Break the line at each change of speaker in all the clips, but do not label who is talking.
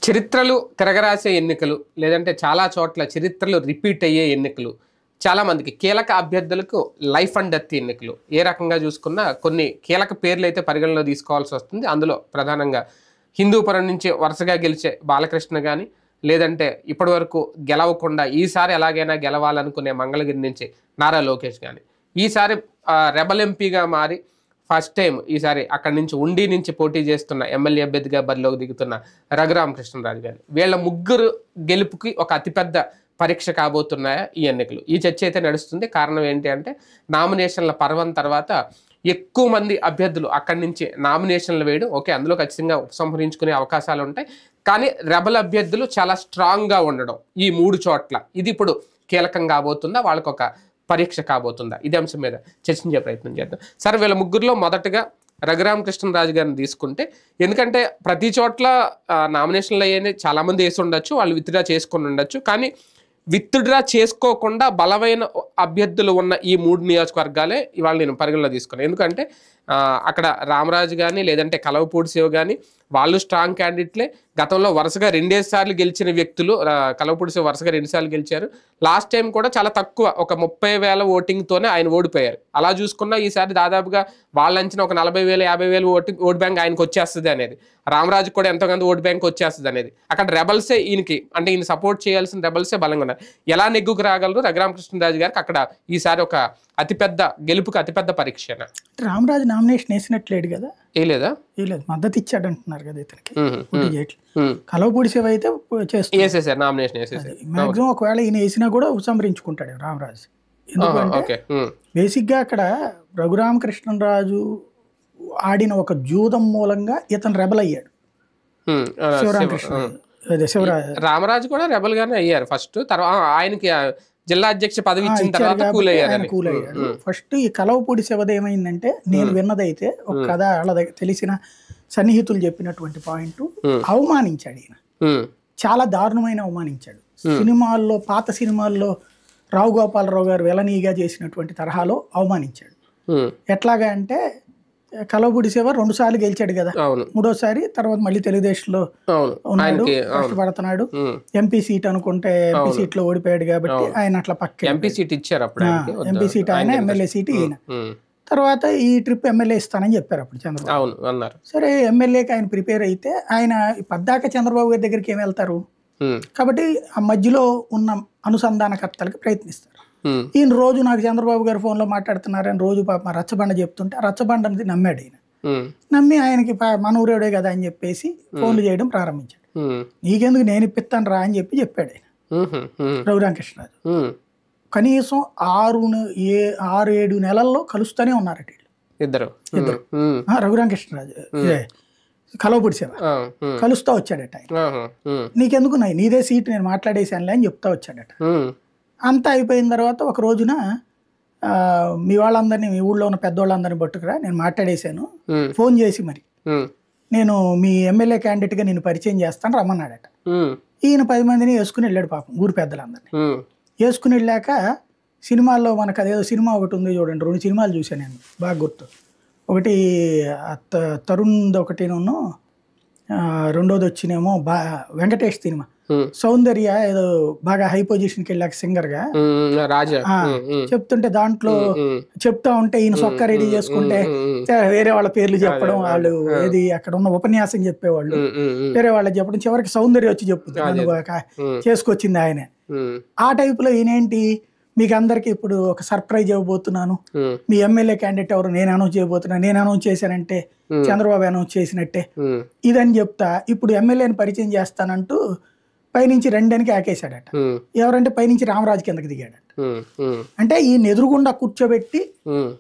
చరిత్రలు తిరగరాసే ఎన్నికలు లేదంటే చాలా చోట్ల చరిత్రలు రిపీట్ అయ్యే ఎన్నికలు చాలా మందికి కీలక అభ్యర్థులకు లైఫ్ అండ్ డెత్ ఎన్నికలు ఏ రకంగా చూసుకున్నా కొన్ని కీలక పేర్లు అయితే పరిగణలో తీసుకోవాల్సి వస్తుంది. అందులో ప్రధానంగా హిందూపురం నుంచి వరుసగా గెలిచే బాలకృష్ణ కానీ లేదంటే ఇప్పటి వరకు గెలవకుండా ఈసారి ఎలాగైనా గెలవాలనుకునే మంగళగిరి నుంచి నారా లోకేష్ కానీ ఈసారి రెబల్ ఎంపీగా మారి ఫస్ట్ టైం ఈసారి అక్కడి నుంచి ఉండి నుంచి పోటీ చేస్తున్న ఎమ్మెల్యే అభ్యర్థిగా బరిలోకి దిగుతున్న రఘురామకృష్ణరాజు గారు వీళ్ళ ముగ్గురు గెలుపుకి ఒక అతిపెద్ద పరీక్ష కాబోతున్నాయా ఈ ఎన్నికలు. ఈ చర్చ అయితే నడుస్తుంది. కారణం ఏంటి అంటే నామినేషన్ల పర్వం తర్వాత ఎక్కువ మంది అభ్యర్థులు అక్కడి నుంచి నామినేషన్లు వేయడం ఓకే, అందులో ఖచ్చితంగా ఉపసంహరించుకునే అవకాశాలు ఉంటాయి. కానీ రెబల్ అభ్యర్థులు చాలా స్ట్రాంగ్గా ఉండడం ఈ మూడు చోట్ల ఇది ఇప్పుడు కీలకం కాబోతుందా, వాళ్ళకు ఒక పరీక్ష కాబోతుందా, ఇదే అంశం మీద చర్చించే ప్రయత్నం చేద్దాం. సరే, వీళ్ళ ముగ్గురులో మొదటగా రఘురామకృష్ణరాజు గారిని తీసుకుంటే, ఎందుకంటే ప్రతి చోట్ల నామినేషన్లు అయ్యేది చాలామంది వేసి ఉండొచ్చు, వాళ్ళు విత్డ్రా చేసుకొని ఉండొచ్చు. కానీ విత్డ్రా చేసుకోకుండా బలమైన అభ్యర్థులు ఉన్న ఈ మూడు నియోజకవర్గాలే ఇవాళ నేను పరిగణలో తీసుకున్నాను. ఎందుకంటే అక్కడ రామరాజు కానీ లేదంటే కలవపూడి శివ కానీ వాళ్ళు స్ట్రాంగ్ క్యాండిడేట్లే. గతంలో వరుసగా 2 సార్లు గెలిచిన వ్యక్తులు. కలవపూడి శివ వరుసగా 2 సార్లు గెలిచారు. లాస్ట్ టైం కూడా చాలా తక్కువ, ఒక 30,000 ఓటింగ్తోనే ఆయన ఓడిపోయారు. అలా చూసుకున్నా ఈసారి దాదాపుగా వాళ్ళ అంచనా ఒక 40,000 50,000 ఓట్ బ్యాంక్ ఆయనకు వచ్చేస్తుంది అనేది, రామరాజు కూడా ఎంతోమంది ఓట్ బ్యాంక్ వచ్చేస్తుంది అనేది. అక్కడ రెబల్సే ఈయనకి, అంటే ఈయన సపోర్ట్ చేయాల్సిన రెబల్సే బలంగా ఉన్నారు. ఎలా నెగ్గుకు రాగలరు రఘురామకృష్ణరాజు గారికి అక్కడ ఈసారి ఒక అతిపెద్ద గెలుపుకి అతిపెద్ద పరీక్ష.
రామరాజు నామినేషన్ వేసినట్లేడు కదా,
వేయలేదా?
వేయలేదు, మద్దతు ఇచ్చాడు అంటున్నారు కదా ఇతనికి. కలవపూడి శివ అయితే
చేసేసారు నామినేషన్.
మాక్సిమం ఒకవేళ ఈయన వేసినా కూడా ఉపసంహరించుకుంటాడు రామరాజు. ఎందుకంటే బేసిక్ గా అక్కడ రఘురామకృష్ణరాజు ఆడిన ఒక జూదం మూలంగా ఇతను రెబల్ అయ్యాడు.
రామరాజు కూడా రెబల్ గానే అయ్యారు ఫస్ట్, తర్వాత ఆయనకి జిల్లా అధ్యక్ష పదవి ఇచ్చిన తర్వాత కూల్ అయ్యాడు.
ఫస్ట్ ఈ కలవపూడి శివది ఏమైందంటే, నేను విన్నదైతే ఒక కథ వాళ్ళ దగ్గర తెలిసిన సన్నిహితులు చెప్పినటువంటి పాయింట్, అవమానించాడు ఈయన, చాలా దారుణమైన అవమానించాడు. సినిమాల్లో, పాత సినిమాల్లో రావు గోపాలరావు గారు వెలనీగా చేసినటువంటి తరహాలో అవమానించాడు. ఎట్లాగా అంటే, కలవపూడి శివ 2 సార్లు గెలిచాడు కదా, 3వసారి తర్వాత మళ్ళీ తెలుగుదేశంలో ఉన్నాడు, కష్టపడుతున్నాడు. ఎంపీ సీట్ అనుకుంటే ఎంపీ సీట్ లో ఓడిపోయాడు కాబట్టి ఆయన అట్లా పక్క
ఎంపీ సీట్ ఇచ్చారు.
ఎంపీ సీట్ ఆయన, ఎమ్మెల్యే సీట్ ఈయన. తర్వాత ఈ ట్రిప్ ఎమ్మెల్యే ఇస్తానని చెప్పారు అప్పుడు చంద్రబాబు అన్నారు. సరే, ఎమ్మెల్యేకి ఆయన ప్రిపేర్ అయితే ఆయన పద్దాక చంద్రబాబు గారి దగ్గరికి ఏమి వెళ్తారు కాబట్టి ఆ మధ్యలో ఉన్న అనుసంధానకర్తలకి ప్రయత్నిస్తారు. ఈయన రోజు నాకు చంద్రబాబు గారు ఫోన్లో మాట్లాడుతున్నారని రోజు పాప రచ్చబండ చెప్తుంటే ఆ రచ్చబండ అనేది నమ్మాడు. ఈయన నమ్మి ఆయనకి మన ఊరేడే కదా అని చెప్పేసి ఫోన్లు చేయడం ప్రారంభించాడు. నీకెందుకు, నేను ఇప్పిస్తాను రా అని చెప్పాడు ఆయన రఘురామకృష్ణరాజు. కనీసం 6-7 నెలల్లో కలుస్తూనే ఉన్నారట ఇద్దరు. రఘురామకృష్ణరాజు కలవపూడి శివ కలుస్తా వచ్చాడట ఆయన. నీకెందుకు, నీదే సీట్, నేను మాట్లాడేసానులే అని చెప్తా వచ్చాడట. అంతా అయిపోయిన తర్వాత ఒక రోజున మీ వాళ్ళందరినీ, మీ ఊళ్ళో ఉన్న పెద్దవాళ్ళందరినీ పట్టుకురా, నేను మాట్లాడేశాను, ఫోన్ చేసి మరి నేను మీ ఎమ్మెల్యే క్యాండిడేట్గా నేను పరిచయం చేస్తాను రమ్మన్నాడట. ఈయన 10 మందిని వేసుకుని వెళ్ళాడు పాపం, ఊరి పెద్దలందరినీ వేసుకుని వెళ్ళాక సినిమాల్లో మనకు అదేదో సినిమా ఒకటి ఉంది చూడండి, 2 సినిమాలు చూశాను నేను బాగా గుర్తు. ఒకటి తరుణ్ ఒకటిను, రెండోది వచ్చినేమో వెంకటేష్ సినిమా సౌందర్య, ఏదో బాగా హై పొజిషన్కి వెళ్ళాక సింగర్ గా చెప్తుంటే దాంట్లో చెప్తా ఉంటే ఈయన సొక్క రెడీ చేసుకుంటే వేరే వాళ్ళ పేర్లు చెప్పడం, వాళ్ళు ఏది అక్కడ ఉన్న ఉపన్యాసం చెప్పేవాళ్ళు వేరే వాళ్ళకి చెప్పడం, చివరికి సౌందర్య వచ్చి చెప్తుంది చేసుకొచ్చింది ఆయనే. ఆ టైపులో ఈయనేంటి, మీకు అందరికి ఇప్పుడు ఒక సర్ప్రైజ్ ఇవ్వబోతున్నాను, మీ ఎమ్మెల్యే క్యాండిడేట్ ఎవరు నేను అనౌన్స్ చేయబోతున్నాను, నేను అనౌన్స్ చేశానంటే చంద్రబాబు అనౌన్స్ చేసినట్టే ఇదని చెప్తా ఇప్పుడు ఎమ్మెల్యేని పరిచయం చేస్తానంటూ పైనుంచి 2 ఆకేశాడట. ఎవరంటే పైనుంచి రామరాజు కిందకి దిగాడట. అంటే ఈయన ఎదురుగుండా కూర్చోబెట్టి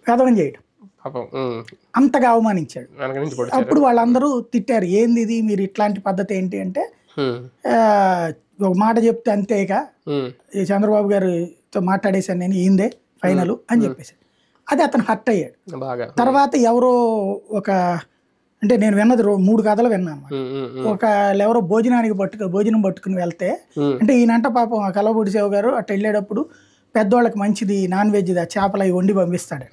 కథనం చేయడం, అంతగా అవమానించాడు. అప్పుడు వాళ్ళందరూ తిట్టారు, ఏంది ఇది, మీరు ఇట్లాంటి పద్ధతి ఏంటి అంటే, ఒక మాట చెప్తే అంతేగా చంద్రబాబు గారితో మాట్లాడేశాను నేను, ఈందే ఫైనల్ అని చెప్పేసి అది అతను హర్ట్ అయ్యాడు. తర్వాత ఎవరో ఒక, అంటే నేను విన్నది 3 కథలు విన్నాను. ఒక ఎవరో భోజనం పట్టుకుని వెళ్తే, అంటే ఈయనంట పాపం కలవపూడి శివ గారు అట్లా వెళ్ళేటప్పుడు పెద్దవాళ్ళకి మంచిది నాన్ వెజ్ చేపలు అవి వండి పంపిస్తాడు.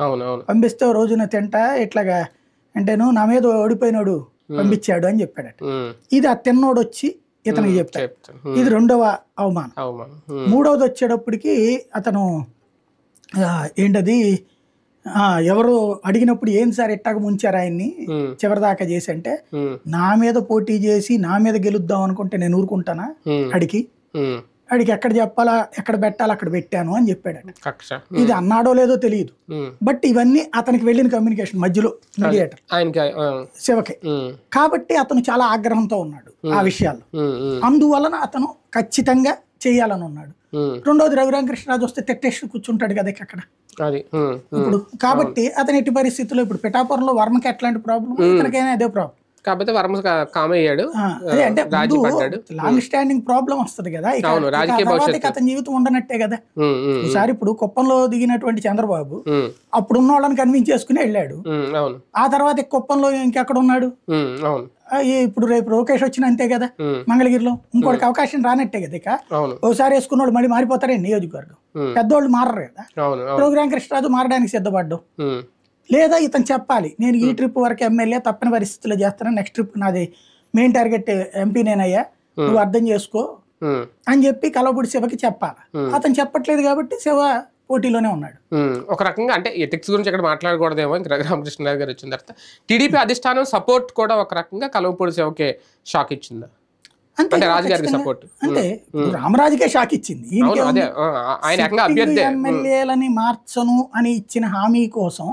పంపిస్తే రోజున తింటా ఇట్లాగా అంటే, నువ్వు నా మీద ఓడిపోయినాడు పంపించాడు అని చెప్పాడట. ఇది ఆ తిన్నోడు వచ్చి ఇతనికి చెప్తారు. ఇది రెండవ అవమానం. మూడవది వచ్చేటప్పటికి అతను ఏంటది ఎవరు అడిగినప్పుడు ఏం సార్ ఎట్టాగ ముంచారు ఆయన్ని చివరిదాకా చేసి అంటే, నా మీద పోటీ చేసి నా మీద గెలుద్దాం అనుకుంటే నేను ఊరుకుంటానా, అడిగి ఎక్కడ చెప్పాలా ఎక్కడ పెట్టాలా అక్కడ పెట్టాను అని చెప్పాడు. ఇది అన్నాడో లేదో తెలియదు, బట్ ఇవన్నీ అతనికి వెళ్ళిన కమ్యూనికేషన్ మధ్యలో మీడియేటర్ శివకి. కాబట్టి అతను చాలా ఆగ్రహంతో ఉన్నాడు ఆ విషయాల్లో. అందువలన అతను ఖచ్చితంగా చేయాలని ఉన్నాడు. రెండోది రఘురామకృష్ణరాజు వస్తే తెట్టేసి కూర్చుంటాడు కదా అక్కడ ఇప్పుడు. కాబట్టి అతను ఎట్టి పరిస్థితుల్లో ఇప్పుడు పిఠాపురంలో వర్మకి ఎట్లాంటి ప్రాబ్లం, ఇతనికైనా అదే ప్రాబ్లం.
కాకపోతే వర్మ కామ్ అయ్యాడు.
అదే అంటే లాంగ్ స్టాండింగ్ ప్రాబ్లం వస్తుంది కదా, అతని జీవితం ఉండనట్టే కదా. ఈసారి ఇప్పుడు కుప్పంలో దిగినటువంటి చంద్రబాబు అప్పుడున్న వాళ్ళని కన్విన్స్ చేసుకుని వెళ్ళాడు. ఆ తర్వాత కుప్పంలో ఇంకెక్కడ ఉన్నాడు? ఇప్పుడు రేపు లోకేష్ వచ్చిన అంతే కదా, మంగళగిరిలో ఇంకోటికి అవకాశం రానట్టే కదా. ఇక ఒకసారి వేసుకున్న వాళ్ళు మళ్ళీ మారిపోతారే నియోజకవర్గం, పెద్దోళ్ళు మారరు కదా. రఘురామకృష్ణరాజు మారడానికి సిద్ధపడ్డావు లేదా ఇతను చెప్పాలి, నేను ఈ ట్రిప్ వరకు ఎమ్మెల్యే తప్పని పరిస్థితుల్లో చేస్తాను, నెక్స్ట్ ట్రిప్ నాది మెయిన్ టార్గెట్ ఎంపీ నేనయ్యా, నువ్వు అర్థం చేసుకో అని చెప్పి కలవపూడి శివకి చెప్పాలి. అతను చెప్పట్లేదు కాబట్టి శివ పోటీలోనే ఉన్నాడు.
ఒక రకంగా అంటే ఎథిక్స్ గురించి ఇక్కడ మాట్లాడకూడదేమో, ఇంకా రఘురామకృష్ణరాజు గారు వచ్చిన తర్వాత టీడీపీ అధిష్టానం సపోర్ట్ కూడా ఒక రకంగా కలవపూడి శివకే షాక్ ఇచ్చిందా? అంటే రాజుగారికి సపోర్ట్
అంటే రామరాజుకే షాక్ ఇచ్చింది. ఎమ్మెల్యేలని మార్చను అని ఇచ్చిన హామీ కోసం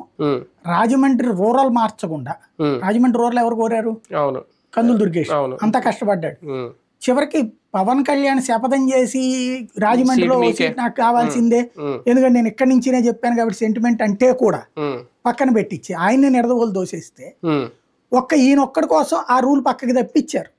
రాజమండ్రి రూరల్ మార్చకుండా, రాజమండ్రి రూరల్ ఎవరు కోరారు? కందులు దుర్గేష్ అంతా కష్టపడ్డాడు. చివరికి పవన్ కళ్యాణ్ శపథం చేసి రాజమండ్రిలో నాకు కావాల్సిందే, ఎందుకంటే నేను ఇక్కడి నుంచినే చెప్పాను కాబట్టి సెంటిమెంట్ అంటే కూడా పక్కన పెట్టించి ఆయన్ని నిడదవోలు దోసేస్తే ఈయన ఒక్కడి కోసం ఆ రూల్ పక్కకి తప్పించారు.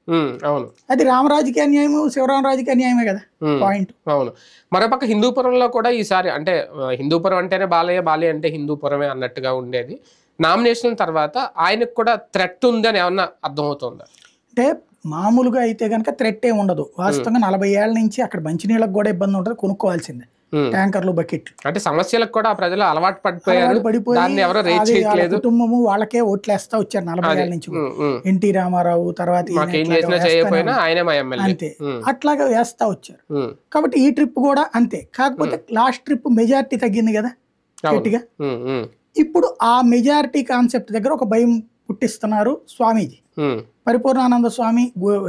అది రామరాజుకి అన్యాయము, శివరామరాజుకి అన్యాయమే కదా పాయింట్.
అవును. మరోపక్క హిందూపురంలో కూడా ఈసారి అంటే హిందూపురం అంటేనే బాలయ్య, బాలయ్య అంటే హిందూపురమే అన్నట్టుగా ఉండేది. నామినేషన్ తర్వాత ఆయనకు కూడా థ్రెట్ ఉందని ఏమన్నా అర్థమవుతుందా?
అంటే మామూలుగా అయితే కనుక థ్రెట్ ఏమి ఉండదు. వాస్తవంగా 40 ఏళ్ల నుంచి అక్కడ మంచినీళ్ళకి కూడా ఇబ్బంది ఉంటుంది, కొనుక్కోవాల్సిందే ట్యాంకర్లు, బకెట్లు.
అంటే సమస్యలకు కూడా ప్రజలు అలవాటు పడిపోయారు,
కుటుంబము వాళ్ళకే ఓట్లేస్తా వచ్చారు 40 ఏళ్ల నుంచి. ఎన్టీ రామారావు తర్వాత అంతే అట్లాగా వేస్తా వచ్చారు. కాబట్టి ఈ ట్రిప్ కూడా అంతే. కాకపోతే లాస్ట్ ట్రిప్ మెజారిటీ తగ్గింది కదా గట్టిగా. ఇప్పుడు ఆ మెజారిటీ కాన్సెప్ట్ దగ్గర ఒక భయం పుట్టిస్తున్నారు స్వామీజీ. పరిపూర్ణానంద స్వామి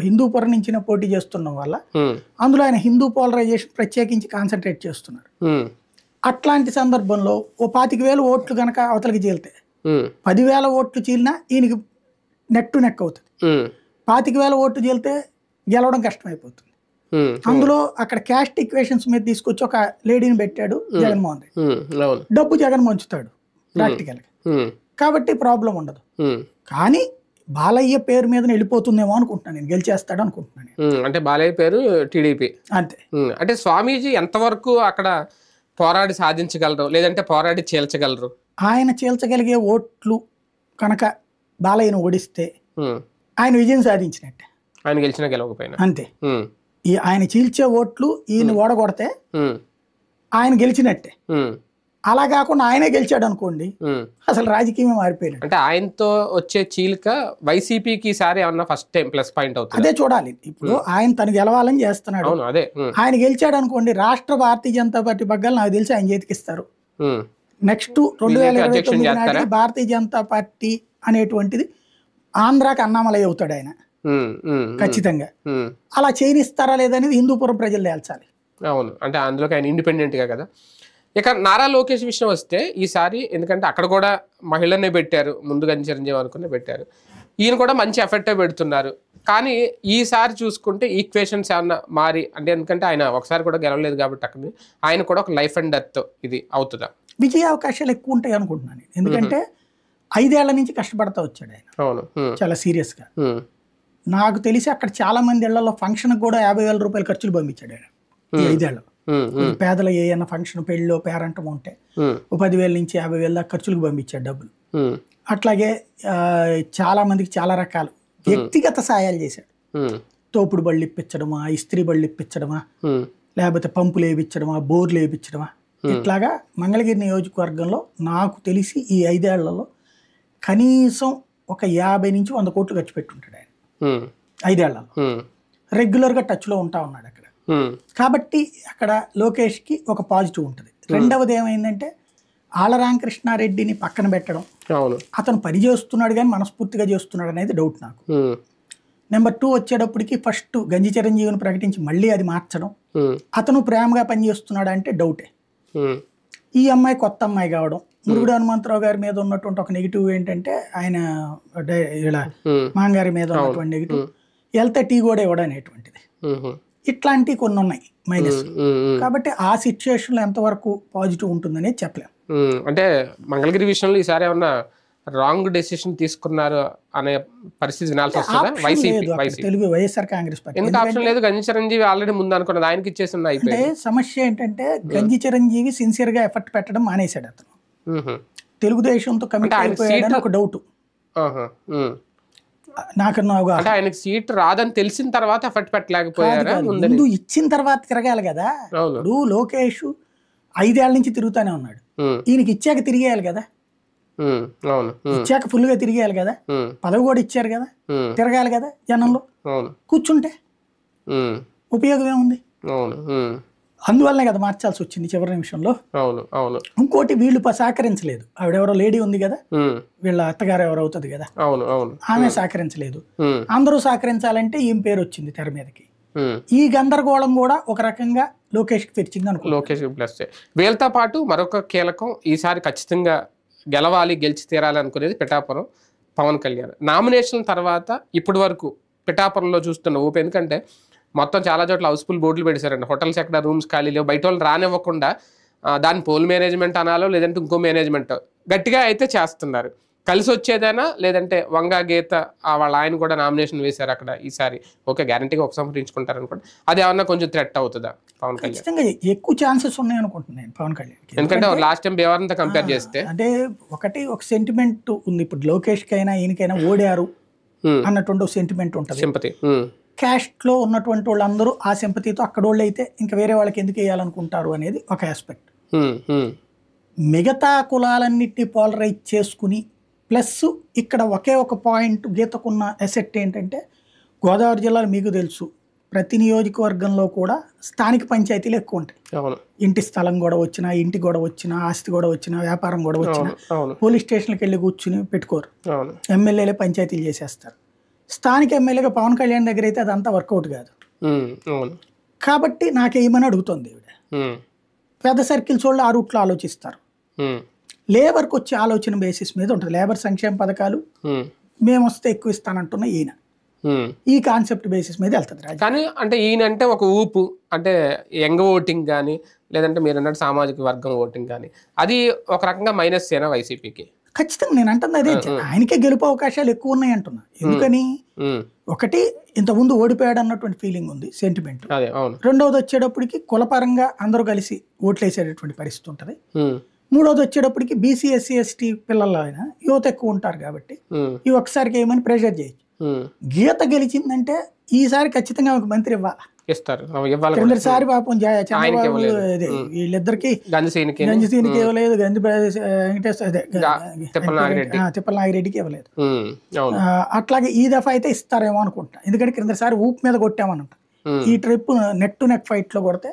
హిందూపురం నుంచి పోటీ చేస్తున్న వల్ల అందులో ఆయన హిందూ పోలరైజేషన్ ప్రత్యేకించి కాన్సన్ట్రేట్ చేస్తున్నారు. అట్లాంటి సందర్భంలో ఓ 25,000 ఓట్లు కనుక అవతలకి చీలితే 10,000 ఓట్లు చీలినా ఈయనకి నెక్ టు నెక్ అవుతుంది. 25,000 ఓట్లు చీలితే గెలవడం కష్టమైపోతుంది. అందులో అక్కడ క్యాస్ట్ ఈక్వేషన్స్ మీద తీసుకొచ్చి ఒక లేడీని పెట్టాడు జగన్మోహన్ రెడ్డి. డబ్బు జగన్ మంచుతాడు ప్రాక్టికల్ గా, కాబట్టి ప్రాబ్లం ఉండదు. కానీ బాలయ్య పేరు మీద వెళ్ళిపోతుందేమో అనుకుంటున్నాను నేను, గెలిచేస్తాడు అనుకుంటున్నాను.
అంటే బాలయ్య పేరు టీడీపీ
అంతే.
అంటే స్వామీజీ ఎంతవరకు అక్కడ పోరాడి సాధించగలరు, లేదంటే పోరాడి చీల్చగలరు?
ఆయన చీల్చగలిగే ఓట్లు కనుక బాలయ్యను ఓడిస్తే ఆయన విజయం సాధించినట్టే.
ఆయన గెలిచినా గెలవకపోయినా అంతే.
ఆయన చీల్చే ఓట్లు ఈయన ఓడగొడితే ఆయన గెలిచినట్టే. అలా కాకుండా ఆయనే గెలిచాడు అనుకోండి, అసలు రాజకీయమే మారిపోయినట్టు.
అంటే ఆయనతో వచ్చే చీలిక వైసీపీకి ఈసారి ఏమన్నా ఫస్ట్ టైం ప్లస్ పాయింట్ అవుతుంది.
అదే చూడాలి. ఇప్పుడు ఆయన తను గెలవాలని చేస్తున్నాడు. ఆయన గెలిచాడు అనుకోండి, రాష్ట్ర భారతీయ జనతా పార్టీ బగ్గాలు నాకు తెలిసి ఆయన చేతికిస్తారు. నెక్స్ట్ 2029 భారతీయ జనతా పార్టీ అనేటువంటిది ఆంధ్రాకి అన్నామలై అవుతాడు ఆయన ఖచ్చితంగా. అలా చేయనిస్తారా లేదనేది హిందూపురం ప్రజలు తేల్చాలి.
అవును, అంటే అందులోకి ఆయన ఇండిపెండెంట్ గా కదా. ఇక నారా లోకేష్ విషయం వస్తే ఈసారి, ఎందుకంటే అక్కడ కూడా మహిళనే పెట్టారు, ముందుగా చిరంజీవి అనుకునే పెట్టారు, ఈయన కూడా మంచి ఎఫెక్టే పెడుతున్నారు. కానీ ఈసారి చూసుకుంటే ఈక్వేషన్స్ ఏమన్నా మారి, అంటే ఎందుకంటే ఆయన ఒకసారి కూడా గెలవలేదు కాబట్టి అక్కడ ఆయన కూడా ఒక లైఫ్ అండ్ డెత్ ఇది అవుతుందా?
విజయ అవకాశాలు ఎక్కువ ఉంటాయి అనుకుంటున్నాను. ఎందుకంటే 5 ఏళ్ల నుంచి కష్టపడతా వచ్చాడు ఆయన.
అవును,
చాలా సీరియస్ గా. నాకు తెలిసి అక్కడ చాలా మంది ఇళ్లలో ఫంక్షన్ కూడా 50,000 రూపాయలు ఖర్చులు పంపించాడు ఆయన ఈ 5 ఏళ్ళలో. పేదల ఏదైనా ఫంక్షన్, పెళ్ళిలో, పేరంటం ఉంటే 10,000 నుంచి 50,000 దాకా ఖర్చులకు పంపించాడు డబ్బులు. అట్లాగే చాలా మందికి చాలా రకాలు వ్యక్తిగత సాయాలు చేశాడు. తోపుడు బళ్ళు ఇప్పించడమా, ఇస్త్రీ బళ్ళు ఇప్పించడమా, లేకపోతే పంపులు వేయించడమా, బోర్లు వేయించడమా, ఇట్లాగా మంగళగిరి నియోజకవర్గంలో నాకు తెలిసి ఈ 5 ఏళ్లలో కనీసం ఒక 50 నుంచి 100 కోట్లు ఖర్చు పెట్టుంటాడు ఆయన 5 ఏళ్లలో. రెగ్యులర్గా టచ్లో ఉంటా ఉన్నాడు అక్కడ. కాబట్టి అక్కడ లోకేష్కి ఒక పాజిటివ్ ఉంటుంది. రెండవది ఏమైందంటే ఆళ్ల రామకృష్ణారెడ్డిని పక్కన పెట్టడం, అతను పని చేస్తున్నాడు కానీ మనస్ఫూర్తిగా చేస్తున్నాడు అనేది డౌట్ నాకు. నెంబర్ 2 వచ్చేటప్పటికి ఫస్ట్ గంజి చిరంజీవిని ప్రకటించి మళ్ళీ అది మార్చడం, అతను ప్రేమగా పనిచేస్తున్నాడు అంటే డౌటే. ఈ అమ్మాయి కొత్త అమ్మాయి కావడం, మురుగుడు హనుమంతరావు గారి మీద ఉన్నటువంటి ఒక నెగిటివ్ ఏంటంటే ఆయన ఇలా మాంగారి మీద ఉన్నటువంటి నెగిటివ్, వెళ్తే టీ కూడా ఇవ్వడం అనేటువంటిది. ఇట్లాంటివి కొన్ని ఉన్నాయి మైనస్. కాబట్టి ఆ సిచ్యువేషన్లో ఎంతవరకు పాజిటివ్ ఉంటుందనేది చెప్పలేము.
అంటే మంగళగిరి విషయంలో ఈసారి ఏమన్నా రాంగ్ డెసిషన్ తీసుకున్నారు అనే పరిస్థితి వినాల్సి వస్తుందా వైసీపీ?
తెలుగు వైఎస్ఆర్ కాంగ్రెస్ పార్టీ
ఎందుకు ఆప్షన్ లేదు? గంజి చిరంజీవి ఆల్రెడీ ముందు అనుకున్నది ఆయనకి ఇచ్చేసి
అంటే సమస్య ఏంటంటే గంజి చిరంజీవి సిన్సియర్ గా ఎఫర్ట్ పెట్టడం మానేశాడు. అతను తెలుగుదేశంతో కమిట్ అయిపోయాడని ఒక డౌట్ నాకు.
ఆయనకి సీట్ రాదని తెలిసిన తర్వాత ఎఫర్ట్ పెట్టలేకపోయారా? ముందు
ఇచ్చిన తర్వాత తిరగాలి కదా. ఇప్పుడు లోకేష్ 5 ఏళ్ల నుంచి తిరుగుతానే ఉన్నాడు, ఈయనకి ఇచ్చాక తిరిగేయాలి కదా. ఇచ్చాక ఫుల్ గా తిరిగేయాలి కదా, పదవి కూడా ఇచ్చారు కదా, తిరగాలి కదా జనంలో. కూర్చుంటే ఉపయోగం ఏముంది? అందువల్లనే కదా మార్చాల్సి వచ్చింది చివరి నిమిషంలో. ఇంకోటి వీళ్ళు సహకరించలేదు. ఆవిడెవరో లేడీ ఉంది కదా, వీళ్ళ అత్తగారు ఎవరు అవుతుంది కదా, ఆమె సహకరించలేదు. అందరూ సహకరించాలంటే ఈమె పేరు వచ్చింది తెర మీదకి. ఈ గందరగోళం కూడా ఒక రకంగా లోకేష్ కి తెచ్చింది అనుకో.
లోకేష్ ప్లస్ వీళ్ళతో పాటు మరొక కీలకం, ఈసారి ఖచ్చితంగా గెలవాలి, గెలిచి తీరాలి అనుకునేది పిఠాపురం పవన్ కళ్యాణ్. నామినేషన్ తర్వాత ఇప్పటి వరకు పిఠాపురంలో చూస్తున్న ఊపు, ఎందుకంటే మొత్తం చాలా చోట్ల హౌస్ఫుల్ బోర్డులు పెట్టేశారండి. హోటల్స్ ఎక్కడ రూమ్స్ ఖాళీ లేవు, బయట వాళ్ళు రానివ్వకుండా దాని పోల్ మేనేజ్మెంట్ అనాలో లేదంటే ఇంకో మేనేజ్మెంట్ గట్టిగా అయితే చేస్తున్నారు. కలిసి వచ్చేదైనా లేదంటే వంగా గీత వాళ్ళ ఆయన కూడా నామినేషన్ వేశారు అక్కడ ఈసారి. ఓకే, గ్యారంటీగా ఉపసంహరించుకుంటారు అనుకోండి. అది ఏమన్నా కొంచెం థ్రెట్ అవుతుందా పవన్ కళ్యాణ్?
ఎక్కువ ఛాన్సెస్ ఉన్నాయి అనుకుంటున్నాను పవన్ కళ్యాణ్.
ఎందుకంటే లాస్ట్ టైం బేవారంతో కంపేర్ చేస్తే
అంటే ఒక సెంటిమెంట్ ఉంది. ఇప్పుడు లోకేష్ కైనా ఈయనకైనా ఓడారు అన్నటువంటి ఒక సెంటిమెంట్ ఉంటుంది,
సింపతి.
క్యాస్ట్ లో ఉన్నటువంటి వాళ్ళందరూ ఆ సింపతితో అక్కడ వాళ్ళు అయితే ఇంకా వేరే వాళ్ళకి ఎందుకు వేయాలనుకుంటారు అనేది ఒక ఆస్పెక్ట్. మిగతా కులాలన్నిటినీ పోలరైజ్ చేసుకుని ప్లస్ ఇక్కడ ఒకే ఒక పాయింట్ గీతకున్న ఎసెట్ ఏంటంటే, గోదావరి జిల్లాలో మీకు తెలుసు ప్రతి నియోజకవర్గంలో కూడా స్థానిక పంచాయతీలు ఎక్కువ ఉంటాయి. ఇంటి స్థలం కూడా వచ్చినా, ఇంటి కూడా వచ్చినా, ఆస్తి కూడా వచ్చినా, వ్యాపారం కూడా వచ్చినా పోలీస్ స్టేషన్కి వెళ్ళి కూర్చుని పెట్టుకోరు, ఎమ్మెల్యేలే పంచాయతీలు చేసేస్తారు. స్థానిక ఎమ్మెల్యేగా పవన్ కళ్యాణ్ దగ్గర అయితే అదంతా వర్కౌట్ కాదు. కాబట్టి నాకేమని అడుగుతుంది ఈవిడ. పెద్ద సర్కిల్స్ వాళ్ళు ఆ రూట్లో ఆలోచిస్తారు. లేబర్కి వచ్చే ఆలోచన బేసిస్ మీద ఉంటుంది. లేబర్ సంక్షేమ పథకాలు మేము వస్తే ఎక్కువ ఇస్తానంటున్న ఈయన ఈ కాన్సెప్ట్ బేసిస్ మీద వెళ్తుంది.
కానీ అంటే ఈయన అంటే ఒక ఊపు, అంటే యంగ్ ఓటింగ్ కానీ లేదంటే మీరు అన్నట్టు సామాజిక వర్గం ఓటింగ్ కానీ అది ఒక రకంగా మైనస్ ఏనా వైసీపీకి?
ఖచ్చితంగా నేను అంటుంది అదే. ఆయనకే గెలుపు అవకాశాలు ఎక్కువ ఉన్నాయి అంటున్నా. ఎందుకని, ఒకటి ఇంతకుముందు ఓడిపోయాడు అన్నటువంటి ఫీలింగ్ ఉంది, సెంటిమెంట్. రెండవది వచ్చేటప్పటికి కులపరంగా అందరూ కలిసి ఓట్లు వేసేటటువంటి పరిస్థితి ఉంటుంది. మూడోది వచ్చేటప్పటికి బీసీ ఎస్సీ ఎస్టీ పిల్లల్లో అయినా యువత ఎక్కువ ఉంటారు కాబట్టి ఈ ఒక్కసారికి ఏమని ప్రెషర్ చేయొచ్చు. గీత గెలిచిందంటే ఈసారి ఖచ్చితంగా ఒక మంత్రి ఇవ్వాలి. కిందసారి పాపం చంద్రబాబు వీళ్ళిద్దరికి గంజిసీనికి ఇవ్వలేదు, తిప్పల నాగిరెడ్డికి ఇవ్వలేదు. అట్లాగే ఈ దఫా అయితే ఇస్తారేమో అనుకుంటా. ఎందుకంటే కిందసారి ఊపు మీద కొట్టామనంట. ఈ trip neck to neck fight లో కొడితే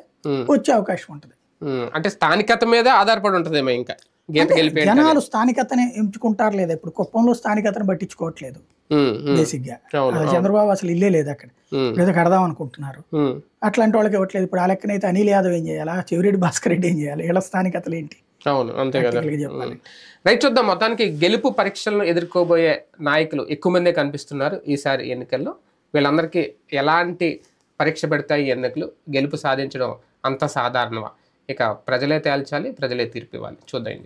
వచ్చే అవకాశం ఉంటుంది.
అంటే స్థానికత మీద ఆధారపడి ఉంటుందేమో. ఇంకా
జనాలు స్థానికతని ఎంచుకుంటారు లేదా? ఇప్పుడు కుప్పంలో స్థానికతను పట్టించుకోవట్లేదు బేసిక్ గా. చంద్రబాబు అసలు ఇల్లే లేదు అక్కడ, లేదా కడదాం అనుకుంటున్నారు. అట్లాంటి వాళ్ళకి ఇవ్వట్లేదు. ఇప్పుడు ఆ లెక్కనైతే అనిల్ యాదవ్ ఏం చేయాలా, చెవిరెడ్డి భాస్కర్ రెడ్డి ఏం చేయాలి? వీళ్ళ స్థానికతలు ఏంటి?
అవును, అంతే కదా చెప్పాలి. రైట్, చూద్దాం. మొత్తానికి గెలుపు పరీక్షలను ఎదుర్కోబోయే నాయకులు ఎక్కువ మందే కనిపిస్తున్నారు ఈసారి ఎన్నికల్లో. వీళ్ళందరికీ ఎలాంటి పరీక్ష పెడతాయి ఎన్నికలు? గెలుపు సాధించడం అంత సాధారణమా? ఇక ప్రజలే తేల్చాలి, ప్రజలే తీర్పు ఇవ్వాలి. చూద్దాం.